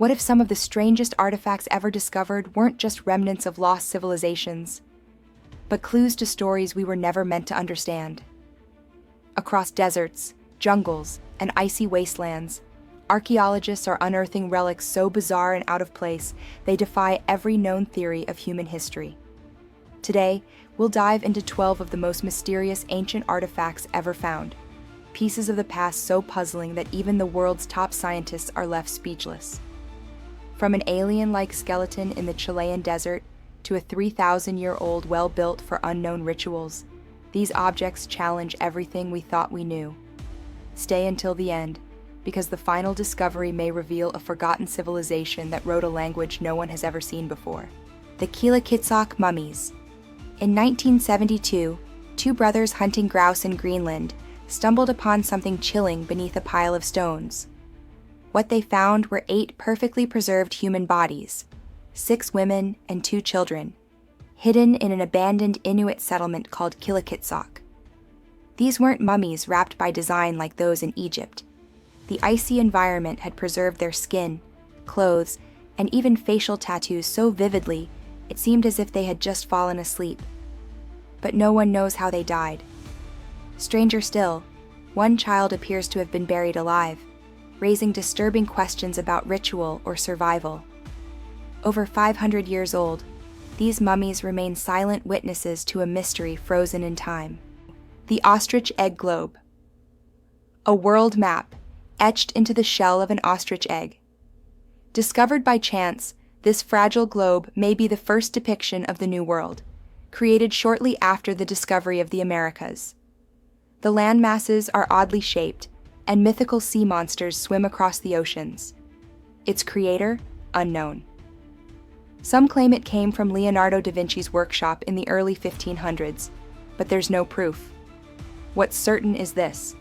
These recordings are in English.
What if some of the strangest artifacts ever discovered weren't just remnants of lost civilizations, but clues to stories we were never meant to understand? Across deserts, jungles, and icy wastelands, archaeologists are unearthing relics so bizarre and out of place, they defy every known theory of human history. Today, we'll dive into 12 of the most mysterious ancient artifacts ever found, pieces of the past so puzzling that even the world's top scientists are left speechless. From an alien-like skeleton in the Chilean desert to a 3,000-year-old well built for unknown rituals, these objects challenge everything we thought we knew. Stay until the end, because the final discovery may reveal a forgotten civilization that wrote a language no one has ever seen before. The Kilaks mummies. In 1972, two brothers hunting grouse in Greenland stumbled upon something chilling beneath a pile of stones. What they found were 8 perfectly preserved human bodies, 6 women and 2 children, hidden in an abandoned Inuit settlement called Kilaks. These weren't mummies wrapped by design like those in Egypt. The icy environment had preserved their skin, clothes, and even facial tattoos so vividly it seemed as if they had just fallen asleep. But no one knows how they died. Stranger still, one child appears to have been buried alive, raising disturbing questions about ritual or survival. Over 500 years old, these mummies remain silent witnesses to a mystery frozen in time. The ostrich egg globe. A world map, etched into the shell of an ostrich egg. Discovered by chance, this fragile globe may be the first depiction of the New World, created shortly after the discovery of the Americas. The land masses are oddly shaped, and mythical sea monsters swim across the oceans. Its creator, unknown. Some claim it came from Leonardo da Vinci's workshop in the early 1500s, but there's no proof. What's certain is this: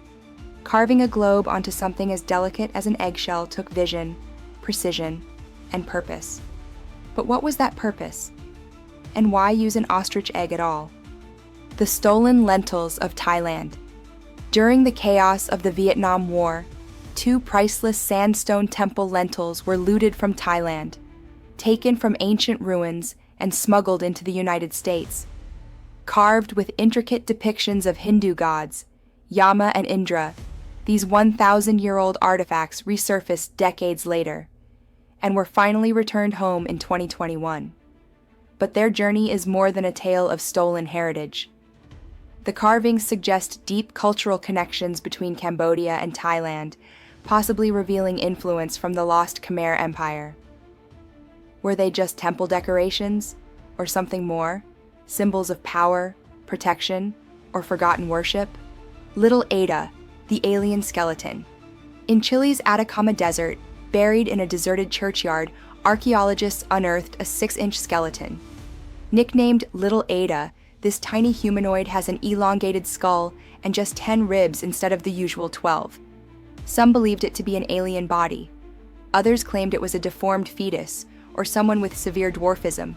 carving a globe onto something as delicate as an eggshell took vision, precision, and purpose. But what was that purpose? And why use an ostrich egg at all? The stolen lentils of Thailand. During the chaos of the Vietnam War, 2 priceless sandstone temple lentils were looted from Thailand, taken from ancient ruins and smuggled into the United States. Carved with intricate depictions of Hindu gods, Yama and Indra, these 1,000-year-old artifacts resurfaced decades later, and were finally returned home in 2021. But their journey is more than a tale of stolen heritage. The carvings suggest deep cultural connections between Cambodia and Thailand, possibly revealing influence from the lost Khmer Empire. Were they just temple decorations, or something more? Symbols of power, protection, or forgotten worship? Little Ada, the alien skeleton. In Chile's Atacama Desert, buried in a deserted churchyard, archaeologists unearthed a 6-inch skeleton. Nicknamed Little Ada, this tiny humanoid has an elongated skull and just 10 ribs instead of the usual 12. Some believed it to be an alien body. Others claimed it was a deformed fetus or someone with severe dwarfism.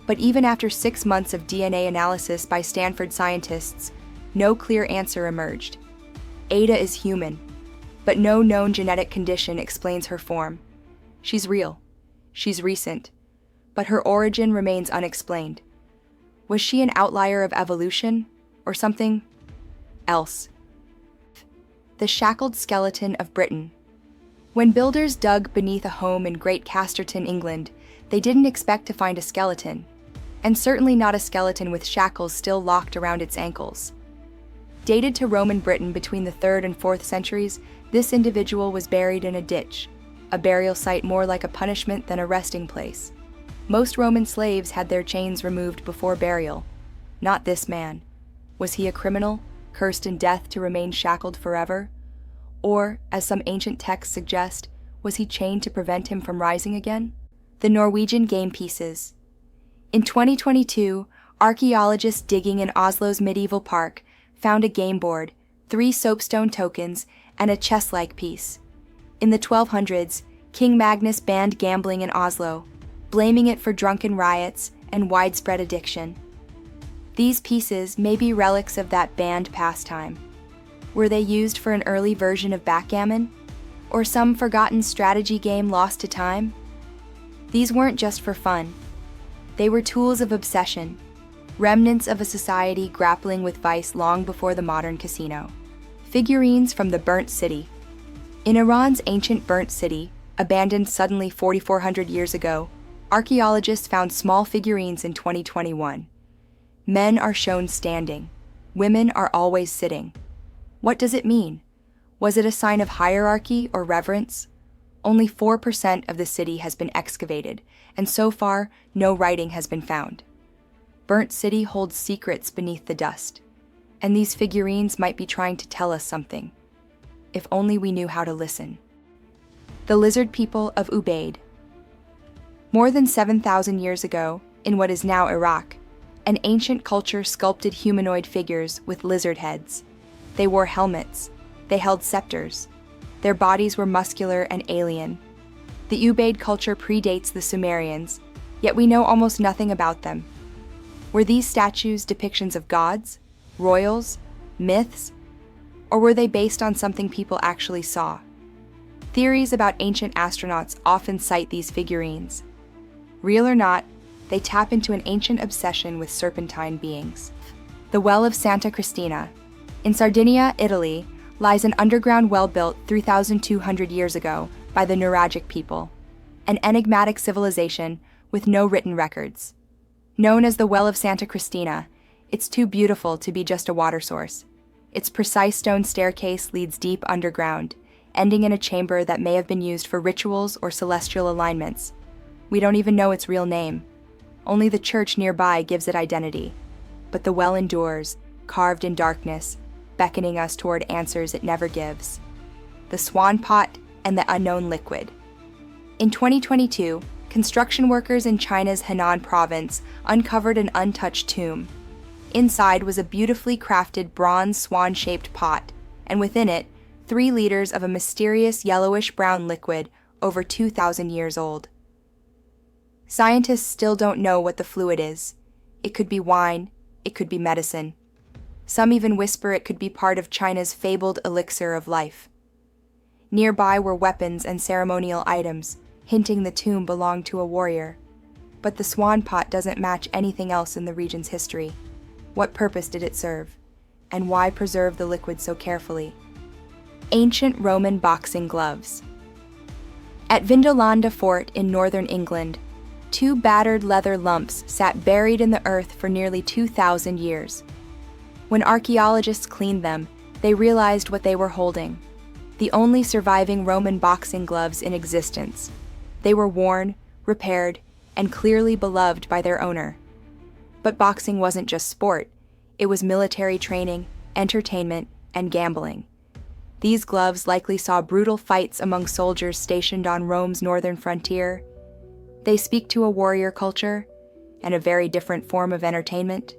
But even after 6 months of DNA analysis by Stanford scientists, no clear answer emerged. Ada is human, but no known genetic condition explains her form. She's real. She's recent. But her origin remains unexplained. Was she an outlier of evolution, or something else? The shackled skeleton of Britain. When builders dug beneath a home in Great Casterton, England, they didn't expect to find a skeleton, and certainly not a skeleton with shackles still locked around its ankles. Dated to Roman Britain between the 3rd and 4th centuries, this individual was buried in a ditch, a burial site more like a punishment than a resting place. Most Roman slaves had their chains removed before burial. Not this man. Was he a criminal, cursed in death to remain shackled forever? Or, as some ancient texts suggest, was he chained to prevent him from rising again? The Norwegian game pieces. In 2022, archaeologists digging in Oslo's medieval park found a game board, 3 soapstone tokens, and a chess-like piece. In the 1200s, King Magnus banned gambling in Oslo, blaming it for drunken riots and widespread addiction. These pieces may be relics of that banned pastime. Were they used for an early version of backgammon? Or some forgotten strategy game lost to time? These weren't just for fun. They were tools of obsession, remnants of a society grappling with vice long before the modern casino. Figurines from the burnt city. In Iran's ancient burnt city, abandoned suddenly 4,400 years ago, archaeologists found small figurines in 2021. Men are shown standing. Women are always sitting. What does it mean? Was it a sign of hierarchy or reverence? Only 4% of the city has been excavated, and so far, no writing has been found. Burnt City holds secrets beneath the dust, and these figurines might be trying to tell us something, if only we knew how to listen. The lizard people of Ubade. More than 7,000 years ago, in what is now Iraq, an ancient culture sculpted humanoid figures with lizard heads. They wore helmets. They held scepters. Their bodies were muscular and alien. The Ubade culture predates the Sumerians, yet we know almost nothing about them. Were these statues depictions of gods, royals, myths, or were they based on something people actually saw? Theories about ancient astronauts often cite these figurines. Real or not, they tap into an ancient obsession with serpentine beings. The Well of Santa Christina. In Sardinia, Italy, lies an underground well built 3,200 years ago by the Nuragic people, an enigmatic civilization with no written records. Known as the Well of Santa Christina, it's too beautiful to be just a water source. Its precise stone staircase leads deep underground, ending in a chamber that may have been used for rituals or celestial alignments. We don't even know its real name. Only the church nearby gives it identity. But the well endures, carved in darkness, beckoning us toward answers it never gives. The swan pot and the unknown liquid. In 2022, construction workers in China's Henan province uncovered an untouched tomb. Inside was a beautifully crafted bronze swan-shaped pot, and within it, 3 liters of a mysterious yellowish-brown liquid over 2,000 years old. Scientists still don't know what the fluid is. It could be wine, it could be medicine. Some even whisper it could be part of China's fabled elixir of life. Nearby were weapons and ceremonial items, hinting the tomb belonged to a warrior. But the swan pot doesn't match anything else in the region's history. What purpose did it serve? And why preserve the liquid so carefully? Ancient Roman boxing gloves. At Vindolanda Fort in northern England, 2 battered leather lumps sat buried in the earth for nearly 2,000 years. When archaeologists cleaned them, they realized what they were holding: the only surviving Roman boxing gloves in existence. They were worn, repaired, and clearly beloved by their owner. But boxing wasn't just sport. It was military training, entertainment, and gambling. These gloves likely saw brutal fights among soldiers stationed on Rome's northern frontier. They speak to a warrior culture and a very different form of entertainment.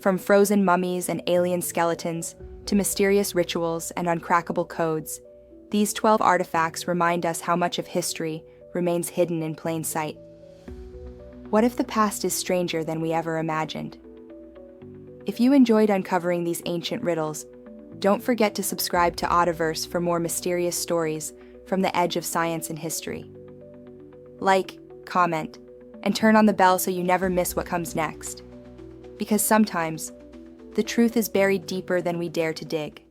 From frozen mummies and alien skeletons to mysterious rituals and uncrackable codes, these 12 artifacts remind us how much of history remains hidden in plain sight. What if the past is stranger than we ever imagined? If you enjoyed uncovering these ancient riddles, don't forget to subscribe to Oddiverse for more mysterious stories from the edge of science and history. Like, comment, and turn on the bell so you never miss what comes next. Because sometimes, the truth is buried deeper than we dare to dig.